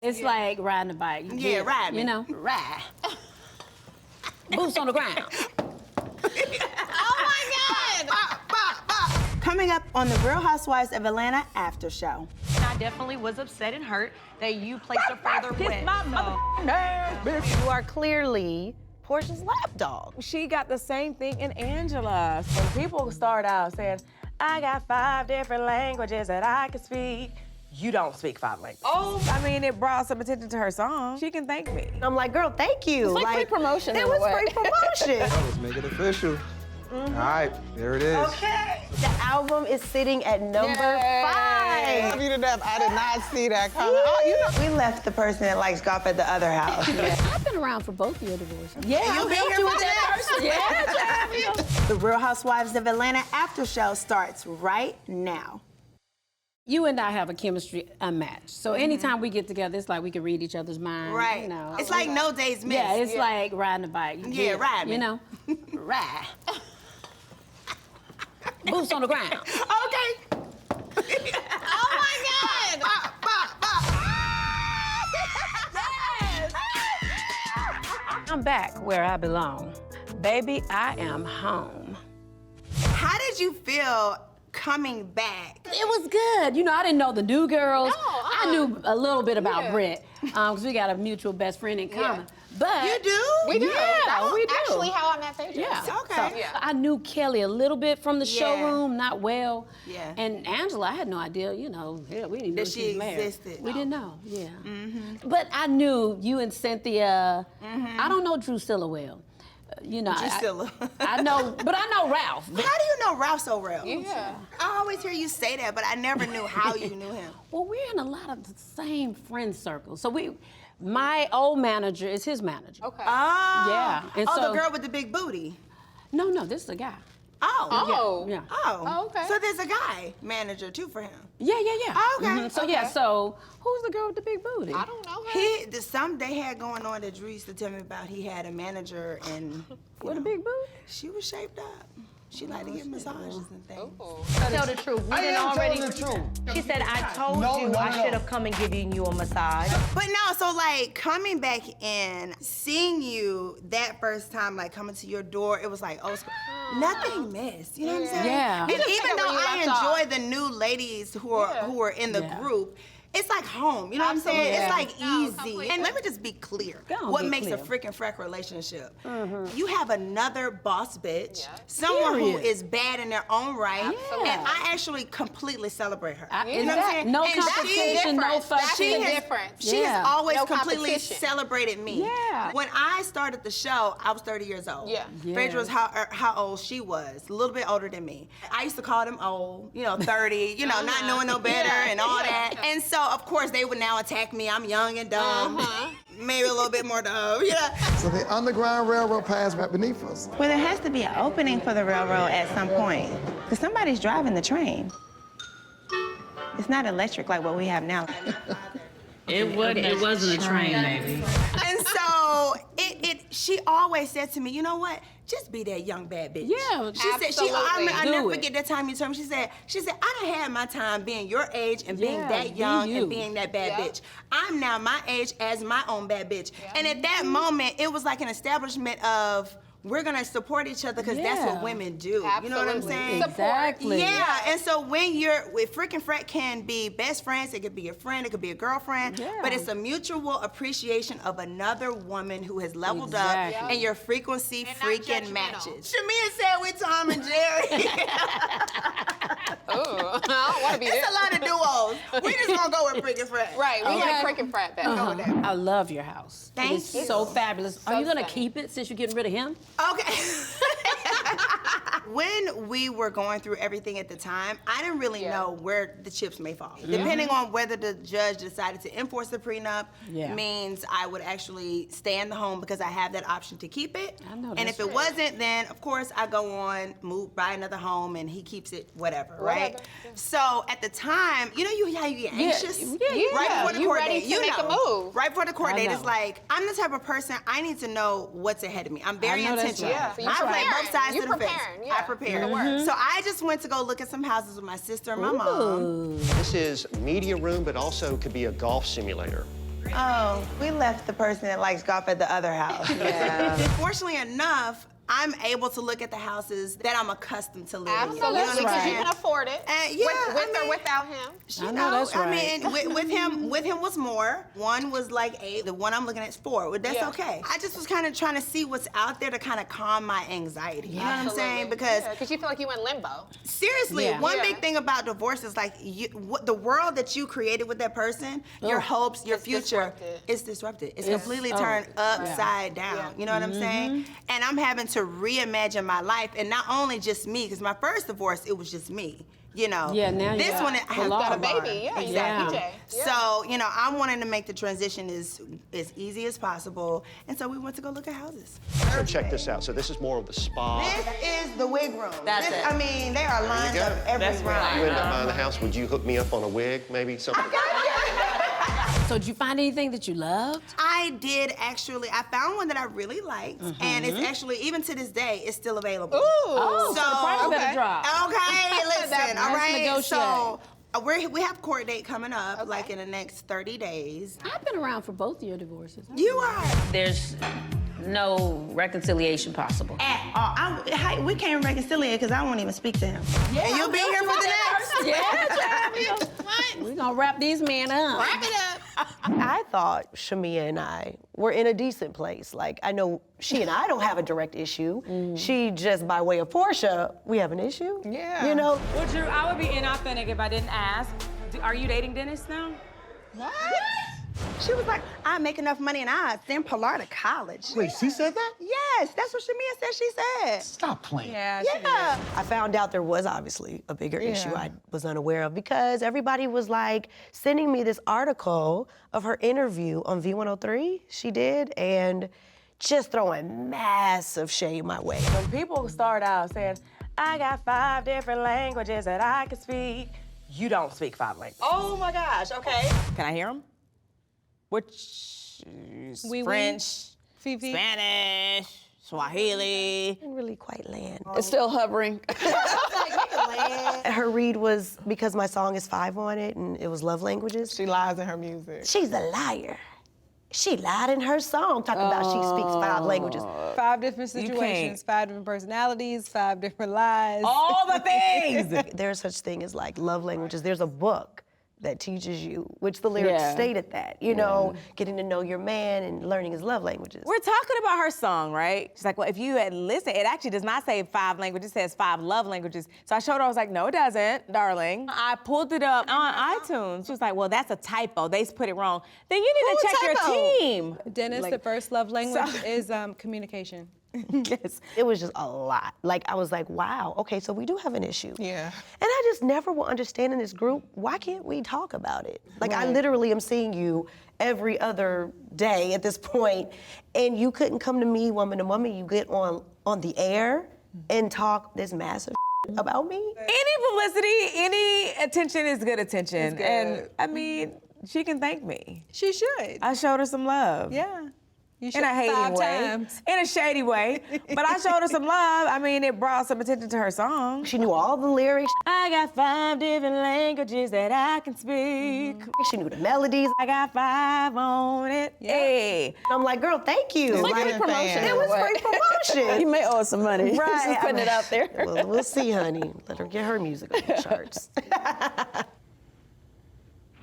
It's like riding a bike. Riding. You know? Ride. Boots on the ground. Oh my God! Coming up on the Real Housewives of Atlanta after show. I definitely was upset and hurt that you placed her further away. My mother nerve, bitch. You are clearly Porsha's lapdog. She got the same thing in Angela. When people start out saying, I got 5 different languages that I can speak. You don't speak 5 languages. Oh. I mean, it brought some attention to her song. She can thank me. I'm like, girl, thank you. It's like free promotion. It was free promotion. Let's make it official. All right, there it is. Okay. The album is sitting at number 5. You did I did not see that coming. Oh, you know. We left the person that likes golf at the other house. I've been around for both of your divorces. Yeah, You I been helped here you for with that that? person. Yeah. The Real Housewives of Atlanta after show starts right now. You and I have a chemistry unmatched. So anytime we get together, it's like we can read each other's minds. Right. You know. It's like no days missed. Yeah, it's like riding a bike. Riding. You know? Ride. Boots on the ground. Okay. Oh my God! I'm back where I belong. Baby, I am home. How did you feel coming back? It was good. You know, I didn't know the new girls. I knew a little bit about Brit, because we got a mutual best friend in common. But You do? We do. Yeah, That's we do. actually how I met Phaedra. Yeah. Okay. So I knew Kelly a little bit from the showroom, not well. Yeah. And Angela, I had no idea, you know, we didn't know That she she was married. existed. We didn't know, yeah. But I knew you and Cynthia. I don't know Drusilla well. You know, Drusilla. I know, but I know Ralph. How do you know Ralph so well? Yeah. I always hear you say that, but I never knew how you knew him. Well, we're in a lot of the same friend circles. So my old manager is his manager. Okay. Oh. Yeah, and the so- girl with the big booty. No, this is a guy. Oh. Oh. Yeah. Oh. Oh, okay. So there's a guy manager too for him. Yeah. Oh, okay. So yeah, so who's the girl with the big booty? I don't know her. Some they had going on that Drew used to tell me about. He had a manager and With a big booty? she was shaped up. She liked to get massages and things. Tell the truth. We didn't already. the truth. She said, I told No, you no, I no. should have come and given you a massage. But no, so like coming back in, seeing you that first time, like coming to your door, it was like, oh, nothing missed. You know what I'm saying? Yeah. And You just even pick up though where you I left enjoy the new ladies who are in the Yeah. group, it's like home. You know what I'm saying? Yeah. It's like No, easy. completely. And let me just be clear. Go on, What be makes clear. a freaking Frack relationship? You have another boss bitch, someone who Period. is bad in their own right, Absolutely. and I actually completely celebrate her. You know what I'm saying? No And she- competition, no difference. That's fussing. the difference. She Yeah. has always No completely competition. celebrated me. Yeah. When I started the show, I was 30 years old. Yeah. Phaedra was how old she was, a little bit older than me. I used to call them old, 30, not knowing no better and all that. And so, of course, they would now attack me. I'm young and dumb. Maybe a little bit more dumb. So the Underground Railroad paths right beneath us. Well, there has to be an opening for the railroad at some point. Because somebody's driving the train. It's not electric like what we have now. It wasn't a train, baby. And so she always said to me, you know what? Just be that young bad bitch. Yeah, She said, I Do never it. forget that time you told me. She said, I done had my time being your age and being Yeah, that be young you. and being that bad bitch. I'm now my age as my own bad bitch. And at that moment, it was like an establishment of, we're gonna support each other because that's what Yeah. women do. You know what I'm Absolutely. saying? Exactly. Yeah, and so with freaking Frack can be best friends, it could be a friend, it could be a girlfriend, Yeah. but it's a mutual appreciation of another woman who has leveled Exactly. up and your frequency And not freaking judgmental. matches. Shamea said with Tom and Jerry. Oh, I don't want to be It's there. a lot of duos. We just gonna go with freaking Frack. Right, we Okay. like freaking Frack back. I love your house. Thank It's you. so fabulous. Are you gonna stunning. keep it since you're getting rid of him? Okay. When we were going through everything at the time, I didn't really know where the chips may fall. Depending on whether the judge decided to enforce the prenup, Yeah. means I would actually stay in the home because I have that option to keep it. I know And that's if it wasn't, then of course I go on, buy another home, and he keeps it, whatever, right? So at the time, how you get anxious? Yeah. Right before the You court ready date, to make a move. Right before the court I date, know. it's like, I'm the type of person, I need to know what's ahead of me. I'm very I know that's intentional. right. Yeah, so you I play preparing. both sides You to the fence. preparing, yeah. I prepare. So I just went to go look at some houses with my sister and my mom. This is media room, but also could be a golf simulator. Oh, we left the person that likes golf at the other house. Yeah. Fortunately enough, I'm able to look at the houses that I'm accustomed to living in. Absolutely, You know what I'm because saying? you can afford it. Yeah, with or without him. You know that's right. I mean, with him was more. One was like 8. The one I'm looking at is 4. Well, that's okay. I just was kind of trying to see what's out there to kind of calm my anxiety. You know what I'm saying? Because you feel like you in limbo. seriously, Yeah. one big thing about divorce is like the world that you created with that person, your hopes, your future, is disrupted. It's completely turned upside down. You know what I'm saying? And I'm having to reimagine my life, and not only just me, because my first divorce, it was just me. You know, Yeah, now you this got one I have got a Tamar. baby, yeah, you Yeah. got PJ. Yeah. So, you know, I'm wanting to make the transition as easy as possible, and so we went to go look at houses. So check this out. So this is more of the spa. This is the wig room. That's it. I mean, there are lines go. up everywhere. You end up buying the house, would you hook me up on a wig, maybe something? So did you find anything that you loved? I did actually. I found one that I really liked, and it's actually, even to this day, it's still available. Ooh. Oh, so the price better drop. Okay, listen, all Let's right. negotiate. So we have court date coming up, like in the next 30 days. I've been around for both of your divorces. You are. There's no reconciliation possible. We can't reconcile because I won't even speak to him. Yeah, and you'll be here for the next. Yeah, we're gonna wrap these men up. Wrap it up. I thought Shamea and I were in a decent place. Like, I know she and I don't have a direct issue. She just, by way of Porsha, we have an issue. Yeah. You know? Well, Drew, I would be inauthentic if I didn't ask. Are you dating Dennis now? What? She was like, I make enough money and I send Pilar to college. Wait, she said that? Yes, that's what Shamea said she said. Stop playing. Yeah, Yeah. I found out there was obviously a bigger issue I was unaware of because everybody was like sending me this article of her interview on V103 she did and just throwing massive shade my way. When people start out saying, I got 5 different languages that I can speak, you don't speak 5 languages. Oh my gosh, okay. Can I hear them? Which French, Spanish, Swahili. Didn't really quite land. It's still hovering. Her read was because my song is 5 on it and it was love languages. She lies in her music. She's a liar. She lied in her song talking about she speaks 5 languages. 5 different situations, 5 different personalities, 5 different lies. All the things. There's such thing as like love languages. There's a book that teaches you, which the lyrics stated that, you know, getting to know your man and learning his love languages. We're talking about her song, right? She's like, well, if you had listened, it actually does not say 5 languages, it says 5 love languages. So I showed her, I was like, no, it doesn't, darling. I pulled it up on iTunes. She was like, well, that's a typo. They put it wrong. Then you need to check your team. Dennis, the first love language is communication. Yes. It was just a lot. Like, I was like, wow, okay, so we do have an issue. Yeah. And I just never will understand in this group, why can't we talk about it? Like, I literally am seeing you every other day at this point, and you couldn't come to me, woman to woman, you get on the air and talk this massive about me? Any publicity, any attention is good attention. good. And I mean, she can thank me. She should. I showed her some love. Yeah. You should In a hating 5 way. times. In a shady way. But I showed her some love. I mean, it brought some attention to her song. She knew all the lyrics. I got 5 different languages that I can speak. She knew the melodies. I got 5 on it. Yeah. Hey. I'm like, girl, thank you. It's like Like, free promotion. it was free promotion. You may owe us some money. Right. Just putting it out there. Well, we'll see, honey. Let her get her music on the charts.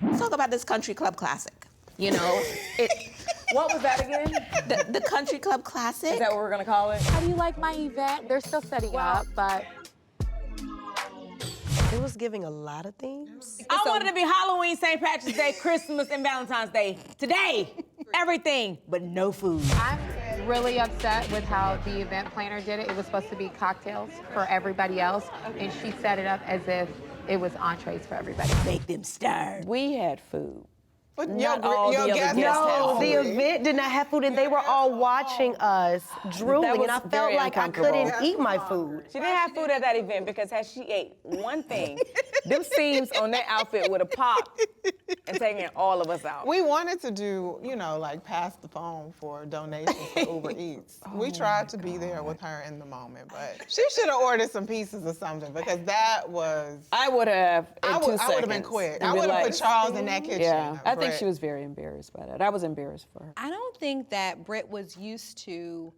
Let's talk about this country club classic. You know, What was that again? the country club classic. Is that what we're gonna call it? How do you like my event? They're still setting up, but It was giving a lot of themes. I wanted to be Halloween, St. Patrick's Day, Christmas, and Valentine's Day. Today, everything, but no food. I'm really upset with how the event planner did it. It was supposed to be cocktails for everybody else, and she set it up as if it was entrees for everybody. Make them starve. We had food. But Not all the other guests No, had the food. event did not have food, and they were all watching us drooling, and I was felt very like I uncomfortable. couldn't eat my food. She didn't have food at that event because had she ate one thing, them seams on that outfit would have popped and taken all of us out. We wanted to do, you know, like pass the phone for donations for Uber Eats. We tried to be there with her in the moment, but she should have ordered some pieces or something because that was. I would have in I 2 would seconds. have been quick. and I been would have like, put Charles in that kitchen. Yeah, I think think she was very embarrassed by that. I was embarrassed for her. I don't think that Brit was used to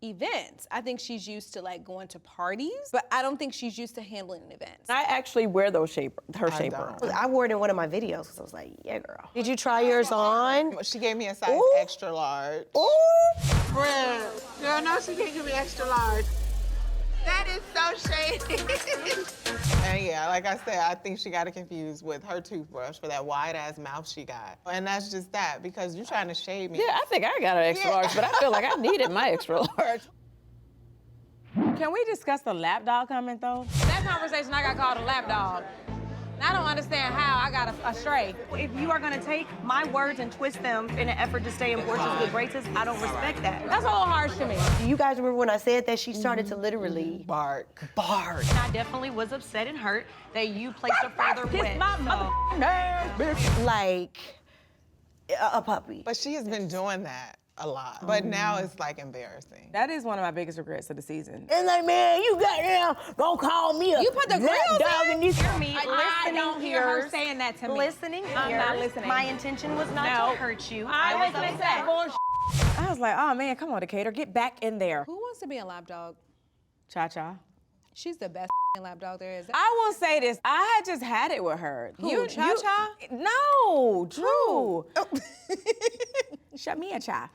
events. I think she's used to like going to parties, but I don't think she's used to handling events. I actually wear those shaper. I wore it in one of my videos because I was like, yeah, girl. Did you try yours on? She gave me a size extra large. Ooh! Brit, girl, no, she can't give me extra large. That is so shady. And yeah, like I said, I think she got it confused with her toothbrush for that wide-ass mouth she got. And that's just that, because you're trying to shade me. Yeah, I think I got an extra large, but I feel like I needed my extra large. Can we discuss the lapdog comment, though? That conversation, I got called a lapdog. I don't understand how I got a stray. If you are gonna take my words and twist them in an effort to stay in Porsha's good graces, I don't respect that. That's a little harsh to me. Do you guys remember when I said that? She started to literally bark. I definitely was upset and hurt that you placed her further with. Like a puppy. But she has been doing that a lot. But now it's like embarrassing. That is one of my biggest regrets of the season. And like, man, you goddamn gonna call me a You put the grills dog in this. Hear me. I don't hear her saying that to me. Listening I'm ears. not listening. My intention was not to hurt you. I was wasn't upset. I was like, oh man, come on, Decatur, get back in there. Who wants to be a lapdog? Cha-Cha. She's the best lapdog there is. I will say this, I had just had it with her. Who, Cha-Cha? No, Drew. Shamea Cha.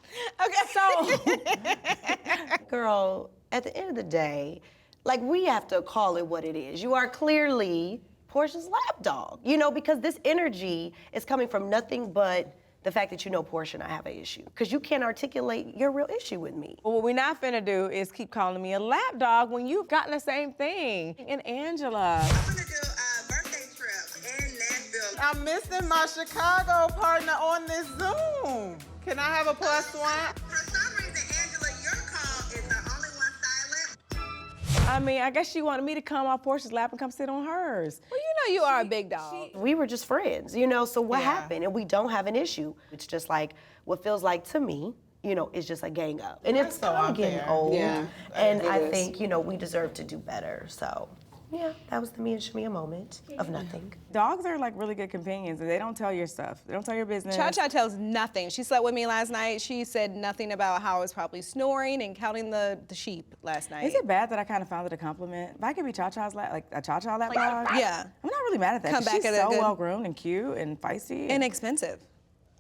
Okay. So, Girl, at the end of the day, like, we have to call it what it is. You are clearly Porsha's lapdog, you know, because this energy is coming from nothing but the fact that you know Porsha and I have an issue. Because you can't articulate your real issue with me. what we're not finna do is keep calling me a lapdog when you've gotten the same thing. And Angela. I'm gonna do a birthday trip in Nashville. I'm missing my Chicago partner on this Zoom. Can I have a +1? For some reason, Angela, your call is the only one silent. I mean, I guess she wanted me to come off Portia's lap and come sit on hers. Well, you know you are a big dog. We were just friends, you know, so what happened? And we don't have an issue. It's just like, what feels like to me, you know, is just a gang up. And it's so kind of getting unfair. old. Yeah, and it I is. think, you know, we deserve to do better. So, yeah, that was the me and Shamea moment of nothing. Dogs are like really good companions and they don't tell your stuff. They don't tell your business. Cha-Cha tells nothing. She slept with me last night. She said nothing about how I was probably snoring and counting the sheep last night. Is it bad that I kind of found it a compliment? If I could be Cha-Cha's like a Cha-Cha lap dog, yeah. I'm not really mad at that. Come 'cause back she's at a so good- well-groomed and cute and feisty. And expensive.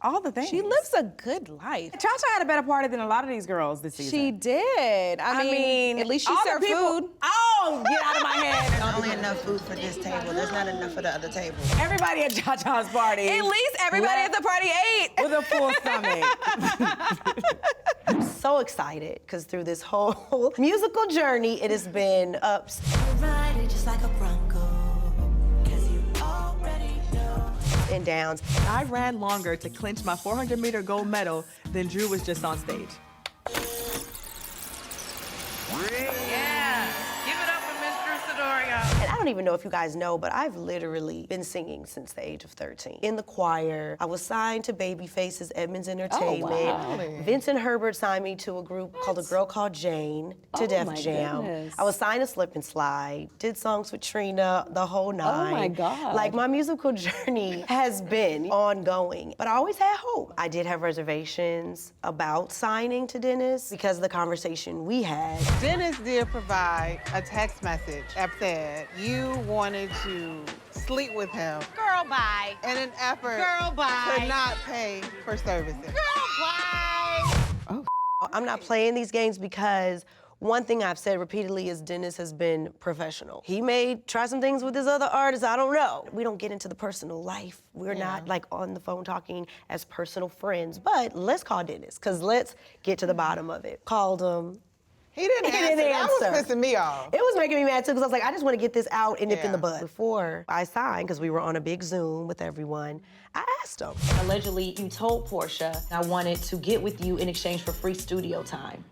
all the things. She lives a good life. Cha-Cha had a better party than a lot of these girls this season. She did. I mean, at least she all the served people- food. Oh, get out of my head. There's only enough food for this table. There's not enough for the other table. Everybody at Cha-Cha's party. At least everybody at the party ate. With a full stomach. I'm so excited because through this whole musical journey, it has been ups. Ride it just like a Bronco, 'cause you already know. And downs. I ran longer to clinch my 400-meter gold medal than Drew was just on stage. Yeah, give it up for Miss Drew Sidora. And I don't even know if you guys know, but I've literally been singing since the age of 13. In the choir, I was signed to Babyface's Edmonds Entertainment. Oh, wow. Vincent Herbert signed me to a group called A Girl Called Jane to Def my Jam. goodness. I was signed to Slip and Slide, did songs with Trina, the whole nine. Oh my God. Like, my musical journey has been ongoing, but I always had hope. I did have reservations about signing to Dennis because of the conversation we had. Dennis did provide a text message that said you wanted to sleep with him Girl, bye. in an effort Girl, bye. to not pay for services. Girl, bye. I'm not playing these games because one thing I've said repeatedly is Dennis has been professional. He may try some things with his other artists, I don't know. We don't get into the personal life. We're not like on the phone talking as personal friends, but let's call Dennis, because let's get to the bottom of it. Called him. He didn't answer. That was pissing me off. It was making me mad too, because I was like, I just want to get this out and nip in the Yeah. bud. Before I signed, because we were on a big Zoom with everyone, I asked him. Allegedly, you told Porsha I wanted to get with you in exchange for free studio time.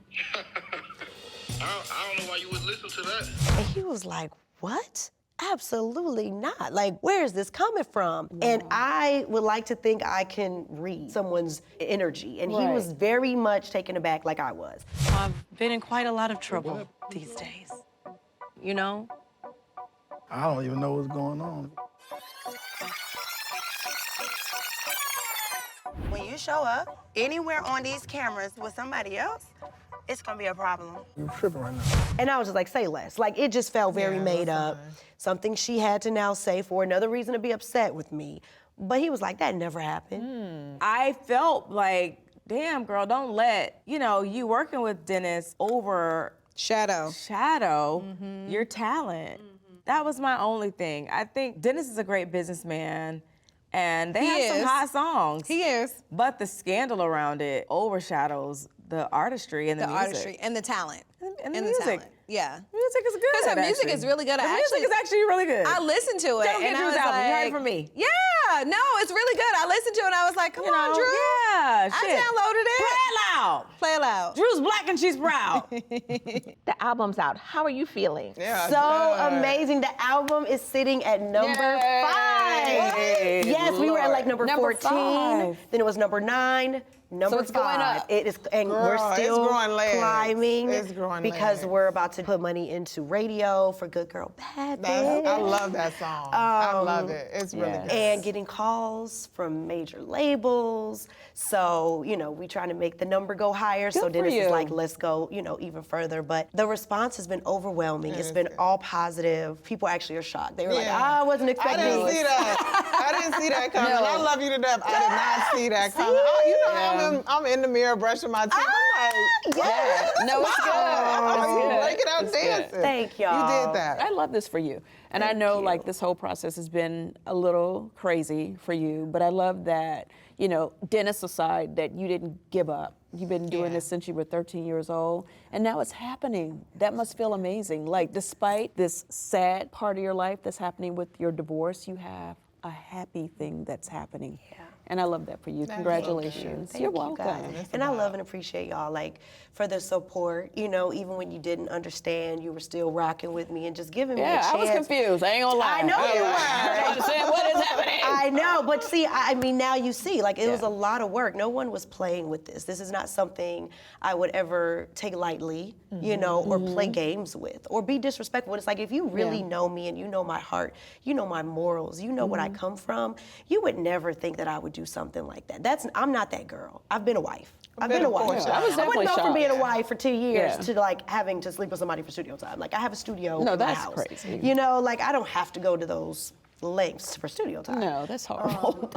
I don't know why you would listen to that. And he was like, what? Absolutely not. Like, where is this coming from? And I would like to think I can read someone's energy. And he Right. was very much taken aback like I was. I've been in quite a lot of trouble these days. You know? I don't even know what's going on. you show up anywhere on these cameras with somebody else, it's gonna be a problem. You're tripping right now. And I was just like, say less. Like, it just felt very made up. Something she had to now say for another reason to be upset with me. But he was like, that never happened. I felt like, damn, girl, don't let, you working with Dennis Shadow your talent. That was my only thing. I think Dennis is a great businessman, and they have some hot songs. He is. But the scandal around it overshadows the artistry and the music. Artistry and the talent. And the music. Talent. Yeah. Music is good. Because her music is really good. The music is actually really good. I listened to it. Don't get and I Drew's was album. You heard like, it from me. Yeah, no, it's really good. I listened to it and I was like, come on, Drew. Yeah, I shit. downloaded it. Play it loud. Play it loud. Drew's black and she's proud. The album's out. How are you feeling? Yeah, so amazing. The album is sitting at number 5. Hey, yes, we were at like number 14. 5. Then it was number 9. Number So it's 5. going up. It is, and Girl, we're still it's growing legs. climbing It's growing because legs. we're about to put money into radio for Good Girl Bad Bitch. I love that song. I love it. It's really good. And getting calls from major labels. So, we trying to make the number go higher. So Good for Dennis is you. like, let's go, even further. But the response has been overwhelming. It's been all positive. People actually are shocked. They were like, I wasn't expecting I didn't see that. I didn't see that coming. I love you to death. I did not see that coming. I'm in the mirror brushing my teeth. I'm like, No, it's good. You break it out dancing. Thank y'all. You did that. I love this for you. And I know like this whole process has been a little crazy for you, but I love that, Dennis aside, that you didn't give up. You've been doing this since you were 13 years old, and now it's happening. That must feel amazing. Like, despite this sad part of your life that's happening with your divorce, you have a happy thing that's happening. Yeah. And I love that for you. Congratulations. Thank You're you, welcome. guys. And I love and appreciate y'all, like, for the support. Even when you didn't understand, you were still rocking with me and just giving me a chance. I was confused. I ain't gonna lie. I know you were. I understand what is happening. I know, but see, I mean, now you see, like, it was a lot of work. No one was playing with this. This is not something I would ever take lightly, or play games with, or be disrespectful. It's like, if you really know me and you know my heart, you know my morals, you know what I come from, you would never think that I would do something like that. I'm not that girl. I've been a wife. I've been a wife. I was I definitely wouldn't go from shocked. being a wife for 2 years Yeah. to like having to sleep with somebody for studio time. Like, I have a studio No, in my that's house. crazy. Like, I don't have to go to those lengths for studio time. No, that's horrible.